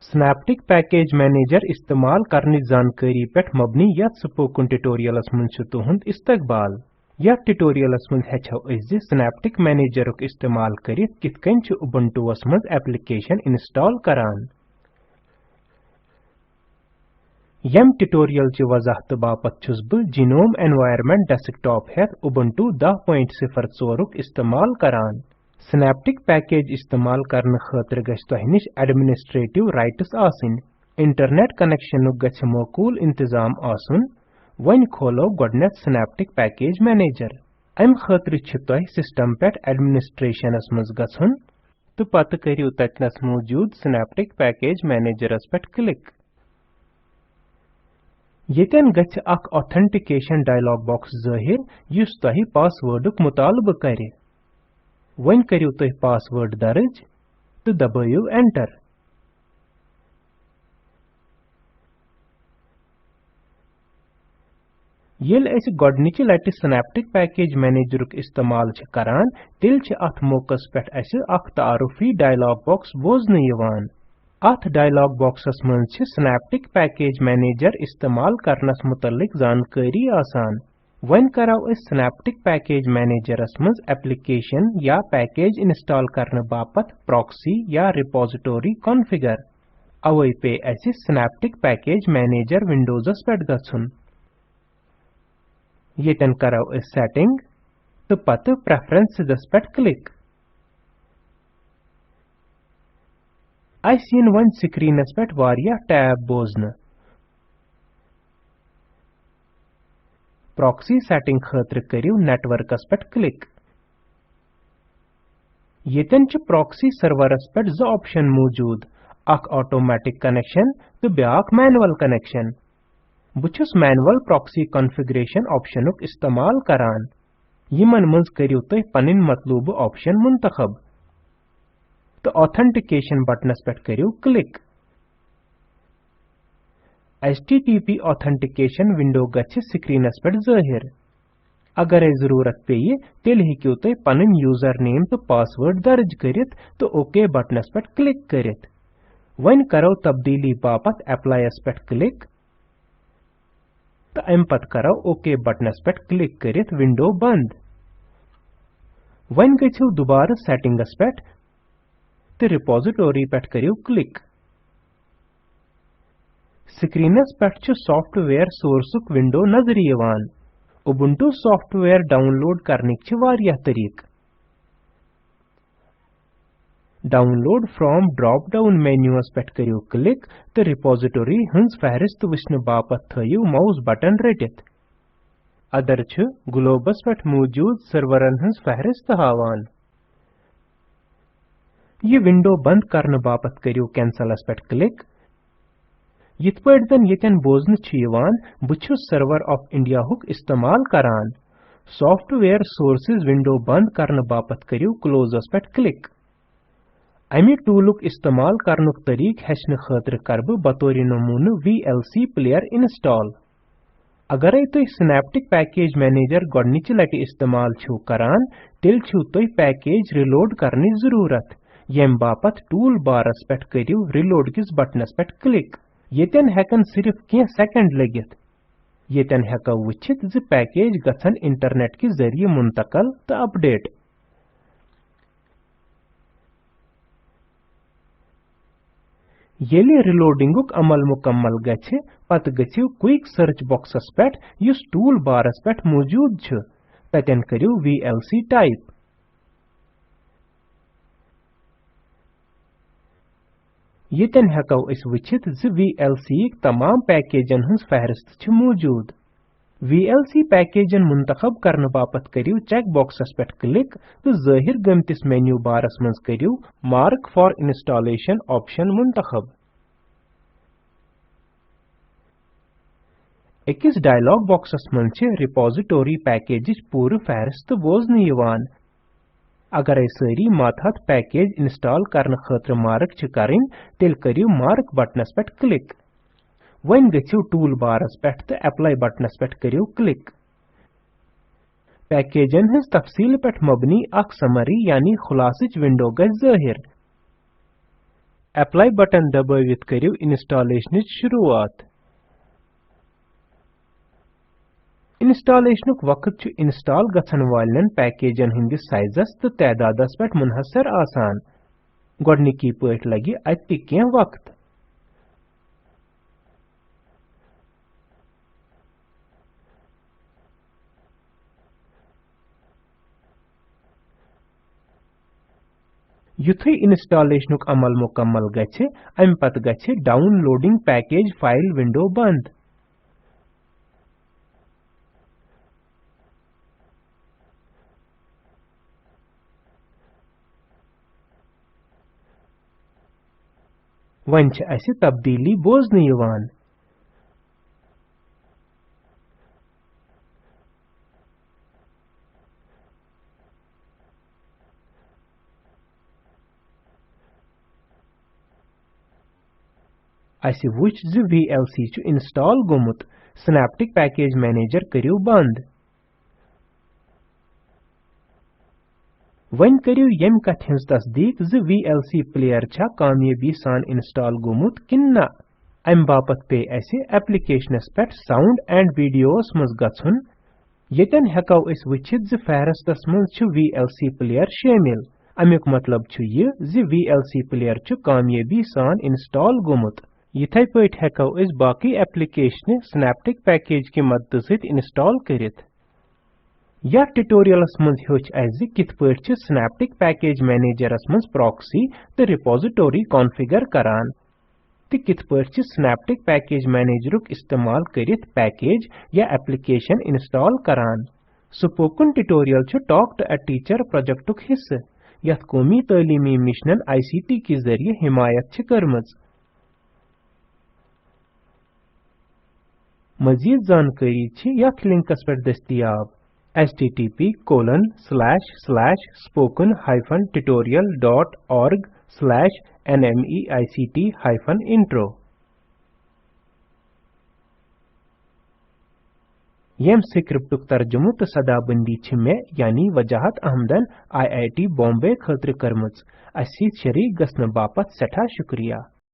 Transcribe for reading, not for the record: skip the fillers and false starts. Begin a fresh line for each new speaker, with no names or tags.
Synaptic Package Manager इस्तेमाल करने जानकारी पेट मबनी यथ स्पोकन ट्यूटोरियलस मंज तुहंद इस्तकबाल। यथ ट्यूटोरियलस मंज हेचो अस Synaptic Manager इस्तेमाल करित किथ कन छु उबुंटुस मंज एप्लीकेशन इंस्टॉल करान। यम ट्यूटोरियल ची वजाहत बापत छुस बह Genome Environment Desktop Heath Ubuntu 10.04 इस्तेमाल करान। Synaptic Package इस्तेमाल करने खतर गछ तोह निश एडमिनिस्ट्रेटिव राइट्स आसिन, इंटरनेट कनेक्शन गछ मौकूल इंतजाम आसुन। वन खोलो गोडनेथ Synaptic Package Manager। अम खतर छ तोह सिस्टम पेट एडमिनिस्ट्रेशनस मज गछुन तो पत करियो ततनस मौजूद Synaptic Package Manager पेट क्लिक। येतन गछ अख ऑथेंटिकेशन डायलॉग बॉक्स ज़ाहिर युस तोह पासवर्डुक मुतालबा करे। वन करियो तुह पासवर्ड दर्ज तो दबाइयो एंटर। येल अस गोडनिचि लटि Synaptic Package Manager इस्तेमाल छ करान तिल छ अथ मौकस पेट अस अख तारुफी डायलॉग बॉक्स बोजन यवान। अथ डायलॉग बॉक्सस मंज छ Synaptic Package Manager इस्तेमाल करनस मुतल्लिक जानकारी आसान। वन कराव इस Synaptic Package Manager मंज एप्लीकेशन या पैकेज इंस्टॉल करने बापत प्रॉक्सी या रिपोजिटरी कॉन्फ़िगर। अवै पे अस Synaptic Package Manager विंडोजस पेट गछुन। येतन कराव इस सेटिंग तो पत प्रेफरेंसेस पेट क्लिक। अस यन वन स्क्रीनस पेट वारिया टैब बोजन। प्रॉक्सी सेटिंग खतर करियो नेटवर्कस पेट क्लिक। येतन छ प्रॉक्सी सर्वरस पेट ज ऑप्शन मौजूद, अख ऑटोमेटिक कनेक्शन तो ब्याक मैनुअल कनेक्शन। बुछुस मैनुअल प्रॉक्सी कॉन्फ़िगरेशन ऑप्शनुक इस्तेमाल करान। यमन मंज करियो तुह पनिन मतलूब ऑप्शन मुंतखब तो ऑथेंटिकेशन बटनस पेट करियो क्लिक। HTTP ऑथेंटिकेशन विंडो गछ स्क्रीनस पेट ज़ाहिर। अगर जरूरत पेये तेल हेकियो तुह पनिन यूजर नेम तो पासवर्ड दर्ज करित तो ओके बटनस पेट क्लिक करित। वन करो तब्दीली बापत एप्लायस पेट क्लिक तो अम पत करो ओके बटनस पेट क्लिक करित विंडो बंद। वन गछियो दुबारा सेटिंगस पेट तो रिपोजिटरी पेट करियो क्लिक। स्क्रीनस पेट छ सॉफ्टवेयर सोर्सुक विंडो नजर यवान। उबुंटू सॉफ्टवेयर डाउनलोड करने छ वारिया तरीक। डाउनलोड फ्रॉम ड्रॉप डाउन मेन्यूस पेट करियो क्लिक तो रिपोजिटरी हंस फहरिस्त वचन बापत थयो माउस बटन रटित। अदर छ ग्लोबस पेट मौजूद सर्वरन हंस फहरिस्त हावान। ये विंडो बंद करने बापत करियो कैंसलस पेट क्लिक। यिथ पट जन येतन बोजन छ यवान बुछु सर्वर ऑफ इंडिया हुक इस्तेमाल करान। सॉफ्टवेयर सोर्सेज विंडो बंद करने बापत करियो क्लोजस पेट क्लिक। अमि टूलुक इस्तेमाल करनुक तरीक हेचन खतर करब बतौर नमून VLC प्लेयर इंस्टॉल। अगर तुह Synaptic Package Manager गोडनिचि लटि इस्तेमाल छो करान तिल छु तुह पैकेज रिलोड करने जरूरत। यम बापत टूल बारस पेट करियो रिलोड किस बटनस पेट क्लिक। येतन हेकन सिर्फ के सेकंड लगित। येतन हेको वचित ज पैकेज गछन इंटरनेट के जरिए मुंतकल तो अपडेट। येली रिलोडिंगुक अमल मुकम्मल गछ पत गछियो क्विक सर्च बॉक्सस पेट युस टूल बारस पेट मौजूद छ ततन करियो VLC टाइप। येतन हेको इस वचित ज VLC तमाम पैकेजन हंस फहरिस्त छ मौजूद। VLC पैकेजन मुंतखब करने बापत करियो चेक बॉक्सस पेट क्लिक तो ज़ाहिर गमतिस मेन्यू बारस मंज करियो मार्क फॉर इंस्टॉलेशन ऑप्शन मुंतखब। एकिस डायलॉग बॉक्सस मंज छ रिपोजिटरी पैकेज पूरे फहरिस्त बोजन यवान। अगर सारी माथात पैकेज इंस्टॉल करने खतर मार्क छ करिन तेल करियो मार्क बटनस पेट क्लिक। वन गछियो टूल बारस पेट तो एप्लाई बटनस पेट करियो क्लिक। पैकेजन हंस तफसील पेट मबनी अख समरी यानी खुलासिच विंडो गछ ज़ाहिर। Apply button दबावित करियो इंस्टॉलेशन शुरुआत। इंस्टॉलेशन वक्त छु इंस्टॉल गछन वालन पैकेजन हिंदिस साइजस तो तैदादस पेट मुनहसर आसान। गोडनिकी पट लगी अति कें वक्त। युथै इंस्टॉलेशनुक अमल मुकम्मल गछे अम पत गछे डाउनलोडिंग पैकेज फाइल विंडो बंद। वन छ असे तब्दीली बोझने यवान। असे वुच ज VLC छु इंस्टॉल गोमुत। सिनेप्टिक पैकेज मैनेजर करियो बंद। वन करियो यम कथ हिंस तस्दीक ज VLC प्लेयर छा कामयाबी सान इंस्टॉल गोमुत किन्ना। अम बापत पे असे applications pet sound and videos मज गछुन। येतन हेकौ इस वुचित ज फहरस्तस मज छु VLC प्लेयर शामिल। अमुक मतलब छु ये ज VLC प्लेयर छु कामयाबी सान इंस्टॉल गोमुत। यिथै पट हेकौ इस बाकी एप्लीकेशन सिनेप्टिक पैकेज की मदद सहित इंस्टॉल करित। या ट्यूटोरियलस मज हेच अज किथ पट छ सिनेप्टिक पैकेज मैनेजरस मज प्रॉक्सी तो रिपोजिटरी कॉन्फ़िगर करान तो किथ पट छ सिनेप्टिक पैकेज मैनेजरुक इस्तेमाल करित पैकेज या एप्लीकेशन इंस्टॉल करान। स्पोकन ट्यूटोरियल छ टॉक टू अ टीचर प्रोजेक्टुक हिस्से यथ कौमी तालीमी मिशनन ICT के जरिए हिमायत छ करमज। मजीद जानकारी छी यथ लिंकस पर दस्तियाब http://spoken-tutorial.org/nmeict-intro। यम स्क्रिप्टुक तर्जुमु तो सदाबंदी छ मे यानी वजाहत अहमदन IIT बॉम्बे खत्र करमज। असी शरीक गसन बापत सठा शुक्रिया।